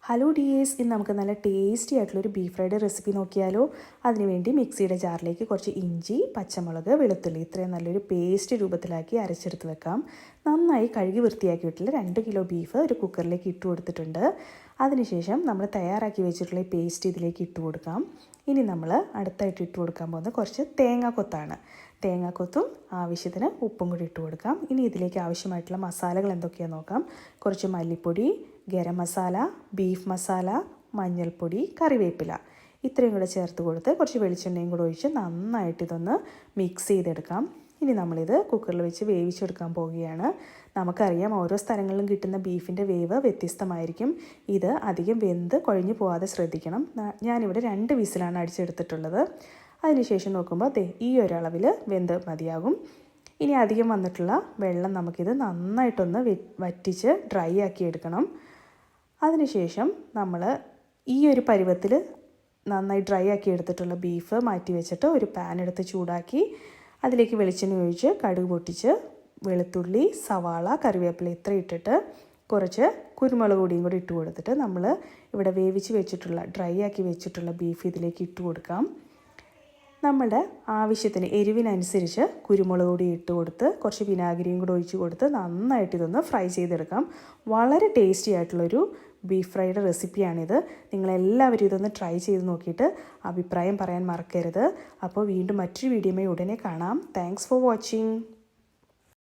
Hello dears, ഇന്ന് നമുക്ക് നല്ല ടേസ്റ്റി ആയിട്ടുള്ളൊരു ബീഫ് ഫ്രൈഡ് റെസിപ്പി നോക്കിയാലോ. അതിനുവേണ്ടി മിക്സിയുടെ ജാറിലേക്ക് കുറച്ച് ഇഞ്ചി, പച്ചമുളക്, വെളുത്തുള്ളി ഇത്രയും നല്ലൊരു പേസ്റ്റ് രൂപത്തിലാക്കി അരച്ചെടുത്ത് വെക്കാം. നന്നായി കഴുകി വൃത്തിയാക്കിയിട്ടുള്ള 2 കിലോ ബീഫ് ഒരു കുക്കറിലേക്ക് ഇട്ട് കൊടുത്തിട്ടുണ്ട്. അതിനുശേഷം നമ്മൾ തയ്യാറാക്കി വെച്ചിട്ടുള്ള ഈ പേസ്റ്റ് ഇതിലേക്ക് ഇട്ട് കൊടുക്കാം. ഇനി നമ്മൾ അടുത്തായിട്ട് ഇട്ട് കൊടുക്കാൻ പോകുന്നത് കുറച്ച് തേങ്ങാക്കൊത്താണ്. തേങ്ങാക്കൊത്തും ആവശ്യത്തിന് ഉപ്പും കൂടി ഇട്ട് കൊടുക്കാം. ഇനി ഇതിലേക്ക് ആവശ്യമായിട്ടുള്ള മസാലകൾ എന്തൊക്കെയാണെന്ന് നോക്കാം. കുറച്ച് മല്ലിപ്പൊടി, ഗരം മസാല, ബീഫ് മസാല, മഞ്ഞൾപ്പൊടി, കറിവേപ്പില ഇത്രയും കൂടെ ചേർത്ത് കൊടുത്ത് കുറച്ച് വെളിച്ചെണ്ണയും കൂടെ ഒഴിച്ച് നന്നായിട്ട് ഇതൊന്ന് മിക്സ് ചെയ്തെടുക്കാം. ഇനി നമ്മളിത് കുക്കറിൽ വെച്ച് വേവിച്ചെടുക്കാൻ പോവുകയാണ്. നമുക്കറിയാം ഓരോ സ്ഥലങ്ങളിലും കിട്ടുന്ന ബീഫിൻ്റെ വേവ് വ്യത്യസ്തമായിരിക്കും. ഇത് അധികം വെന്ത് കുഴഞ്ഞു പോകാതെ ശ്രദ്ധിക്കണം. ഞാനിവിടെ 2 വിസിലാണ് അടിച്ചെടുത്തിട്ടുള്ളത്. അതിനുശേഷം നോക്കുമ്പോൾ ഈ ഒരളവിൽ വെന്ത് മതിയാകും. ഇനി അധികം വന്നിട്ടുള്ള വെള്ളം നമുക്കിത് നന്നായിട്ടൊന്ന് വറ്റിച്ച് ഡ്രൈ ആക്കി എടുക്കണം. അതിനുശേഷം നമ്മൾ ഈ ഒരു പരുവത്തിൽ നന്നായി ഡ്രൈ ആക്കി എടുത്തിട്ടുള്ള ബീഫ് മാറ്റി വെച്ചിട്ട് ഒരു പാൻ എടുത്ത് ചൂടാക്കി അതിലേക്ക് വെളിച്ചെണ്ണ ഒഴിച്ച് കടുക് പൊട്ടിച്ച് വെളുത്തുള്ളി, സവാള, കറിവേപ്പില ഇത്ര ഇട്ടിട്ട് കുറച്ച് കുരുമുളക് പൊടിയും കൂടി ഇട്ട് കൊടുത്തിട്ട് നമ്മൾ ഇവിടെ വേവിച്ച് വെച്ചിട്ടുള്ള ഡ്രൈ ആക്കി വെച്ചിട്ടുള്ള ബീഫ് ഇതിലേക്ക് ഇട്ട് കൊടുക്കാം. നമ്മുടെ ആവശ്യത്തിന് എരിവിനനുസരിച്ച് കുരുമുളക് പൊടി ഇട്ട് കൊടുത്ത് കുറച്ച് വിനാഗിരിയും കൂടി ഒഴിച്ച് കൊടുത്ത് നന്നായിട്ട് ഇതൊന്ന് ഫ്രൈ ചെയ്തെടുക്കാം. വളരെ ടേസ്റ്റി ആയിട്ടുള്ളൊരു ബീഫ് ഫ്രൈഡ് റെസിപ്പിയാണിത്. നിങ്ങളെല്ലാവരും ഇതൊന്ന് ട്രൈ ചെയ്ത് നോക്കിയിട്ട് അഭിപ്രായം പറയാൻ മറക്കരുത്. അപ്പോൾ വീണ്ടും മറ്റൊരു വീഡിയോയുമായി ഉടനെ കാണാം. Thanks for watching.